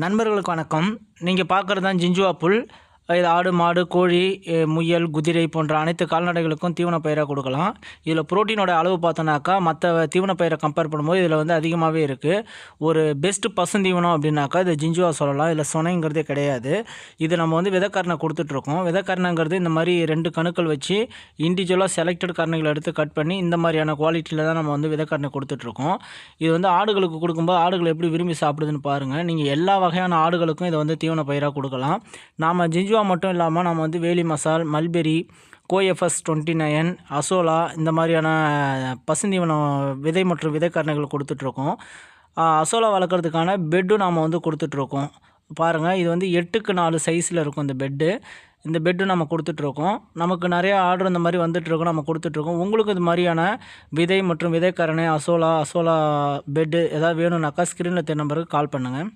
நண்பர்களுக்கு வணக்கம். நீங்கள் பார்க்குறது தான் ஜிஞ்சுவா புல். இது ஆடு, மாடு, கோழி, முயல், குதிரை போன்ற அனைத்து கால்நடைகளுக்கும் தீவன பயிராக கொடுக்கலாம். இதில் புரோட்டீனோட அளவு பார்த்தோன்னாக்கா மற்ற தீவன பயிரை கம்பேர் பண்ணும்போது இதில் வந்து அதிகமாகவே இருக்குது. ஒரு பெஸ்ட்டு பசுந்தீவனம் அப்படின்னாக்கா இது ஜிஞ்சுவா சொல்லலாம். இதில் சொனைங்கிறதே கிடையாது. இது நம்ம வந்து விதைக்கரணை கொடுத்துட்ருக்கோம். விதைக்கரணைங்கிறது இந்த மாதிரி 2 கணுக்கள் வச்சு இண்டிவிஜுவலாக செலக்டட் கரணைகளை எடுத்து கட் பண்ணி இந்த மாதிரியான குவாலிட்டியில் தான் நம்ம வந்து விதைக்கரணை கொடுத்துட்ருக்கோம். இது வந்து ஆடுகளுக்கு கொடுக்கும்போது ஆடுகள் எப்படி விரும்பி சாப்பிடுதுன்னு பாருங்கள். நீங்கள் எல்லா வகையான ஆடுகளுக்கும் இதை வந்து தீவன பயிராக கொடுக்கலாம். நாம் ஜிஞ்சுவா மட்டும் இல்லாமல் நம்ம வந்து வேலி மசால், மல்பெரி, கோஎஃப்எஸ் 29, அசோலா இந்த மாதிரியான பசுந்தீவனம் விதை மற்றும் விதைக்கரணைகள் கொடுத்துட்ருக்கோம். அசோலா வளர்க்குறதுக்கான பெட்டும் நாம் வந்து கொடுத்துட்ருக்கோம். பாருங்கள், இது வந்து 8க்கு 4 சைஸில் இருக்கும் இந்த பெட்டு. இந்த பெட்டு நம்ம கொடுத்துட்ருக்கோம். நமக்கு நிறையா ஆர்டர் இந்த மாதிரி வந்துட்டுருக்கோம், நம்ம கொடுத்துட்ருக்கோம். உங்களுக்கு இது மாதிரியான விதை மற்றும் விதைக்கரணை, அசோலா பெட்டு ஏதாவது வேணும்னாக்கா ஸ்க்ரீனில் தெரிய நம்பருக்கு கால் பண்ணுங்கள்.